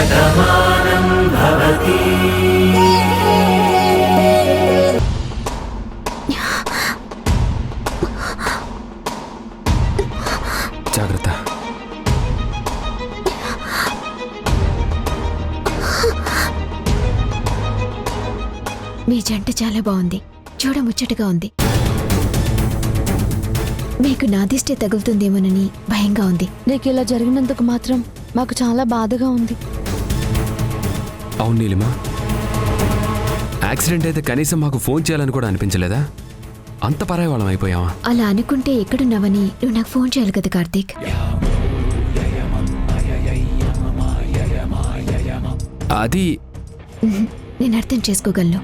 శతమానం భవతి. జాగ్రత్త. మీ జంట చాలా బాగుంది, చూడముచ్చటగా ఉంది. మీకు నాదిష్టే తగులుతుందేమోనని భయంగా ఉంది. నీకు ఇలా జరిగినందుకు మాత్రం మాకు చాలా బాధగా ఉంది. అవును నీలిమా, యాక్సిడెంట్ అయితే కనీసం మాకు ఫోన్ చేయాలని కూడా అనిపించలేదా? అంత పరాయి వాళ్ళం అయిపోయావా? అలా అనుకుంటే ఎక్కడున్నావని నువ్వు నాకు ఫోన్ చేయాలి కదా కార్తీక్. అది నేను అర్థం చేసుకోగలను.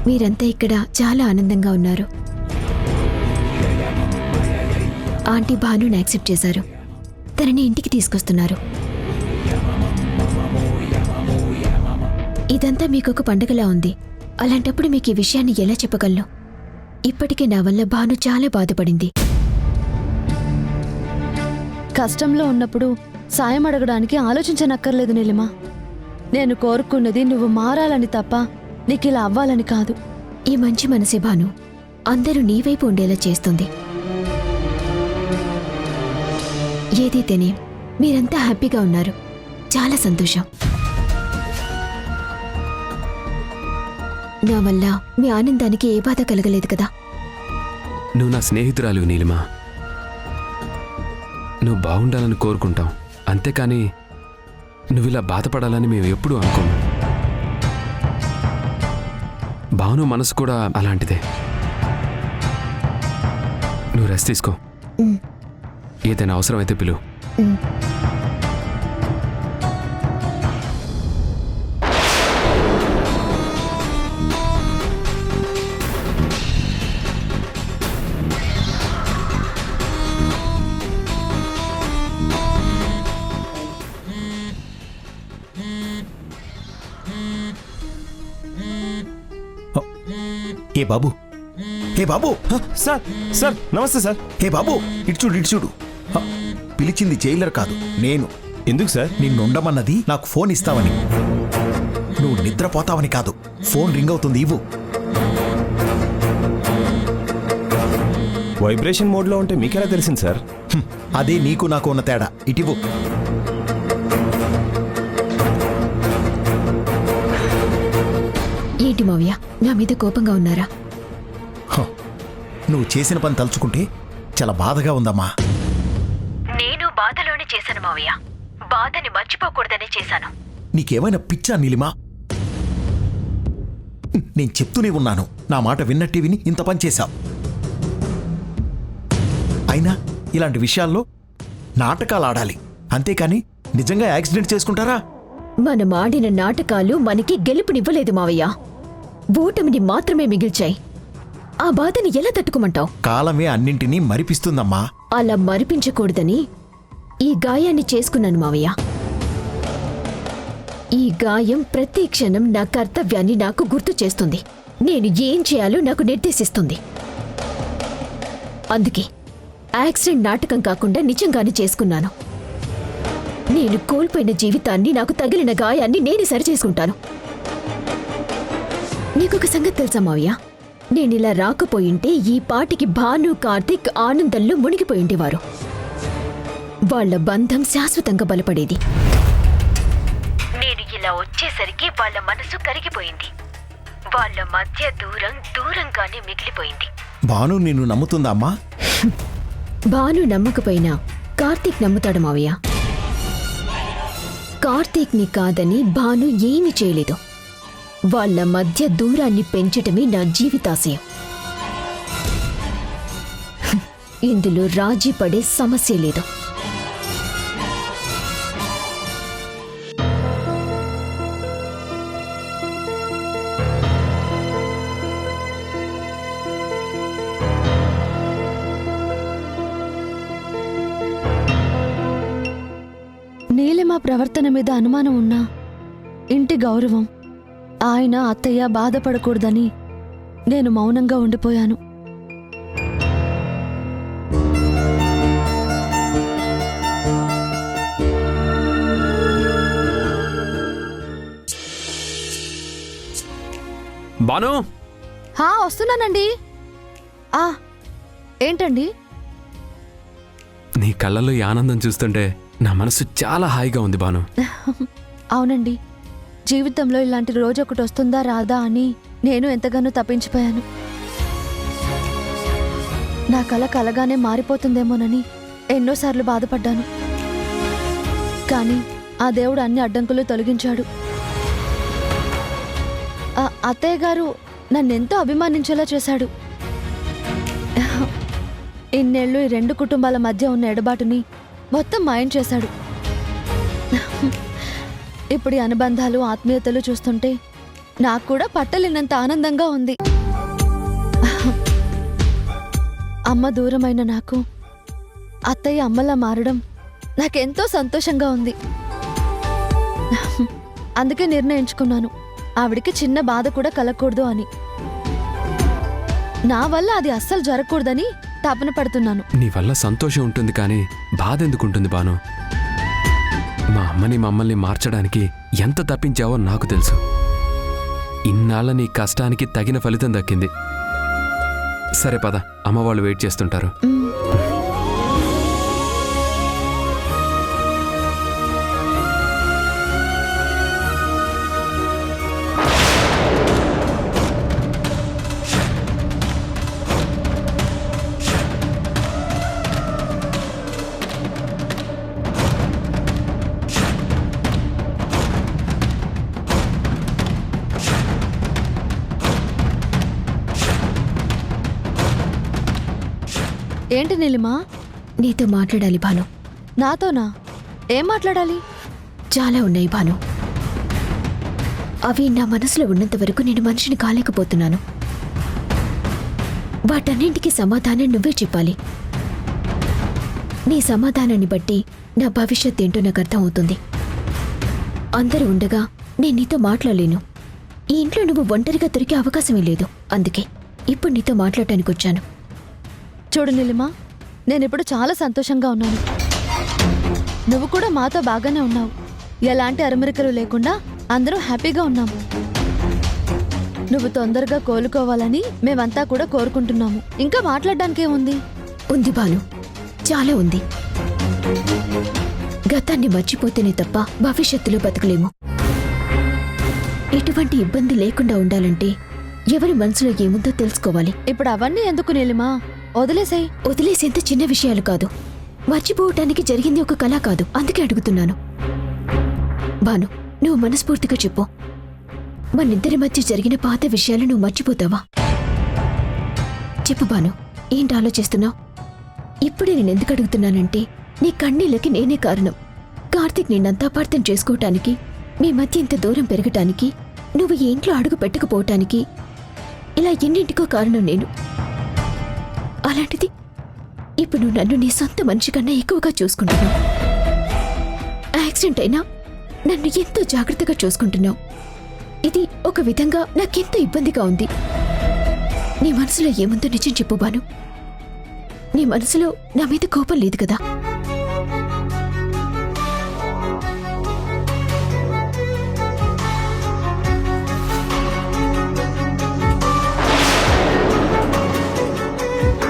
మీరంతా ఇక్కడ చాలా ఆనందంగా ఉన్నారు. ఆంటీ భానుని యాక్సెప్ట్ చేశారు, తనని ఇంటికి తీసుకొస్తున్నారు. ఇదంతా మీకొక పండగలా ఉంది. అలాంటప్పుడు మీకు ఈ విషయాన్ని ఎలా చెప్పగలను? ఇప్పటికే నా వల్ల భాను చాలా బాధపడింది. కష్టంలో ఉన్నప్పుడు సాయం అడగడానికి ఆలోచించనక్కర్లేదు నీలిమా. నేను కోరుకున్నది నువ్వు మారాలని తప్ప నీకు ఇలా అవ్వాలని కాదు. ఈ మంచి మనసే భాను అందరూ నీ వైపు ఉండేలా చేస్తుంది. ఏదైతేనే మీరంతా హ్యాపీగా ఉన్నారు, చాలా సంతోషం. నా వల్ల మీ ఆనందానికి ఏ బాధ కలగలేదు కదా? నువ్వు నా స్నేహితురాలు నీలిమా. నువ్వు బాగుండాలని కోరుకుంటాం, అంతేకాని నువ్వు ఇలా బాధపడాలని మేము ఎప్పుడూ అనుకోము. భాను మనసు కూడా అలాంటిదే. నువ్వు రెస్ట్ తీసుకో. ఏదైనా అవసరమైతే పిలువు. ఏ బాబు, ఏ బాబు. సార్ సార్ నమస్తే సార్. ఏ బాబు, ఇటు చూడు, ఇటు చూడు. పిలిచింది జైలర్ కాదు, నేను. ఎందుకు సార్? నిన్నుండమన్నది నాకు ఫోన్ ఇస్తావని. నువ్వు నిద్రపోతావని కాదు. ఫోన్ రింగ్ అవుతుంది, ఇవ్వు. వైబ్రేషన్ మోడ్లో ఉంటే మీకెలా తెలిసింది సార్? అదే నీకు నాకు ఉన్న తేడా. ఇటివ్వు. ఏంటి మావయ్య, నా మీద కోపంగా ఉన్నారా? నువ్వు చేసిన పని తలుచుకుంటే చాలా బాధగా ఉందమ్మా. నేను బాధలోనే చేశాను మావయ్య, బాధని మర్చిపోకూడదనే చేశాను. నీకేమైనా పిచ్చా నీలిమా? నేను చెప్తూనే ఉన్నాను, నా మాట విన్నట్టే విని ఇంత పని చేశావు. అయినా ఇలాంటి విషయాల్లో నాటకాలు ఆడాలి, అంతేకాని నిజంగా యాక్సిడెంట్ చేసుకుంటారా? మనం ఆడిన నాటకాలు మనకి గెలుపునివ్వలేదు మావయ్య, ఓటమిని మాత్రమే మిగిల్చాయి. ఆ బాధని ఎలా తట్టుకోమంటావు? కాలమే అన్నింటినీ మరిపిస్తుందమ్మా. అలా మరిపించకూడదని ఈ గాయాన్ని చేసుకున్నాను మావయ్య. ఈ గాయం ప్రతి క్షణం నా కర్తవ్యాన్ని నాకు గుర్తు చేస్తుంది. నేను ఏం చేయాలో నాకు నిర్దేశిస్తుంది. అందుకే యాక్సిడెంట్ నాటకం కాకుండా నిజంగానే చేసుకున్నాను. నేను కోల్పోయిన జీవితాన్ని, నాకు తగిలిన గాయాన్ని నేనే సరిచేసుకుంటాను. నీకొక సంగతి తెలుసా మావయ్య, నేనిలా రాకపోయింటే ఈ పాటికి భాను, కార్తీక్ ఆనందంలో మునిగిపోయిండేవారు. వాళ్ల బంధం శాశ్వతంగా బలపడేది. నేను ఇలా వచ్చేసరికి వాళ్ళ మనసు కరిగిపోయింది. వాళ్ళ మధ్య దూరంగానే మిగిలిపోయింది. భాను నిన్ను నమ్ముతుందా అమ్మా? భాను నమ్మకపోయినా కార్తీక్ నమ్ముతాడు మావయ్య. కార్తీక్ని కాదని భాను ఏమీ చేయలేదు. వాళ్ళ మధ్య దూరాన్ని పెంచటమే నా జీవితాశయం. ఇందులో రాజీ పడే సమస్య లేదు. నీలిమ ప్రవర్తన మీద అనుమానం ఉన్నా, ఇంటి గౌరవం, ఆయన అత్తయ్య బాధపడకూడదని నేను మౌనంగా ఉండిపోయాను. బాను వస్తున్నానండి. ఏంటండి? నీ కళ్ళల్లో ఈ ఆనందం చూస్తుంటే నా మనసు చాలా హాయిగా ఉంది బాను. అవునండి, జీవితంలో ఇలాంటి రోజు ఒకటి వస్తుందా రాదా అని నేను ఎంతగానో తప్పించిపోయాను. నా కల కలగానే మారిపోతుందేమోనని ఎన్నోసార్లు బాధపడ్డాను. కానీ ఆ దేవుడు అన్ని అడ్డంకులు తొలగించాడు. అత్తయ్య గారు నన్నెంతో అభిమానించేలా చేశాడు. ఇన్నేళ్లు ఈ రెండు కుటుంబాల మధ్య ఉన్న ఎడబాటుని మొత్తం మాయం చేశాడు. ఇప్పుడు ఈ అనుబంధాలు ఆత్మీయతలు చూస్తుంటే నాకు కూడా పట్టలేనంత ఆనందంగా ఉంది. అమ్మ దూరమైన నాకు అత్తయ్య అమ్మలా మారడం నాకెంతో సంతోషంగా ఉంది. అందుకే నిర్ణయించుకున్నాను, ఆవిడికి చిన్న బాధ కూడా కలగకూడదు అని. నా వల్ల అది అస్సలు జరగకూడదని తపన పడుతున్నాను. నీ వల్ల సంతోషం ఉంటుంది కానీ బాధ ఎందుకుంటుంది బాను? మా అమ్మని మమ్మల్ని మార్చడానికి ఎంత తప్పించావో నాకు తెలుసు. ఇన్నాళ్ళ నీ కష్టానికి తగిన ఫలితం దక్కింది. సరే పద, అమ్మ వాళ్ళు వెయిట్ చేస్తుంటారు. ఏంటి నీలిమా? నీతో మాట్లాడాలి భాను. నాతోనా? ఏం మాట్లాడాలి? చాలా ఉన్నాయి భాను. అవి నా మనసులో ఉన్నంత వరకు నేను మనిషిని కాలేకపోతున్నాను. వాటన్నింటికీ సమాధానం నువ్వే చెప్పాలి. నీ సమాధానాన్ని బట్టి నా భవిష్యత్ ఏంటో నాకు అర్థమవుతుంది. అందరూ ఉండగా నేను నీతో మాట్లాడలేను. ఈ ఇంట్లో నువ్వు ఒంటరిగా దొరికే అవకాశమే లేదు. అందుకే ఇప్పుడు నీతో మాట్లాడటానికి వచ్చాను. చూడు నీలిమా, నేనిప్పుడు చాలా సంతోషంగా ఉన్నాను. నువ్వు కూడా మాతో బాగానే ఉన్నావు. ఎలాంటి అరమరికలు లేకుండా అందరూ హ్యాపీగా ఉన్నాము. నువ్వు తొందరగా కోలుకోవాలని మేమంతా కూడా కోరుకుంటున్నాము. ఇంకా మాట్లాడడానికేముంది? ఉంది భాను, చాలా ఉంది. గతాన్ని మర్చిపోతేనే తప్ప భవిష్యత్తులో బతకలేము. ఎటువంటి ఇబ్బంది లేకుండా ఉండాలంటే ఎవరి మనసులో ఏముందో తెలుసుకోవాలి. ఇప్పుడు అవన్నీ ఎందుకు నీలిమా? వదిలేసాయి. వదిలేసేంత చిన్న విషయాలు కాదు. మర్చిపోవటానికి జరిగింది ఒక కళ కాదు. అందుకే అడుగుతున్నాను. భాను, నువ్వు మనస్ఫూర్తిగా చెప్పు. మనిద్దరి మధ్య జరిగిన పాత విషయాలు నువ్వు మర్చిపోతావా? చెప్పు భాను, ఏంటి ఆలోచిస్తున్నావు? ఇప్పుడే నేనెందుకు అడుగుతున్నానంటే నీ కన్నీళ్ళకి నేనే కారణం. కార్తీక్ నిన్నంతా అపార్థం చేసుకోవటానికి, మీ మధ్య ఇంత దూరం పెరగటానికి, నువ్వు ఈ ఇంట్లో అడుగు పెట్టకపోవటానికి, ఇలా ఎన్నింటికో కారణం నేను. అలాంటిది ఇప్పుడు నువ్వు నన్ను నీ సొంత మనిషి కన్నా ఎక్కువగా చూసుకుంటున్నావు. యాక్సిడెంట్ అయినా నన్ను ఎంతో జాగ్రత్తగా చూసుకుంటున్నావు. ఇది ఒక విధంగా నాకెంతో ఇబ్బందిగా ఉంది. నీ మనసులో ఏముందో నిజం చెప్పు భాను. నీ మనసులో నా మీద కోపం లేదు కదా?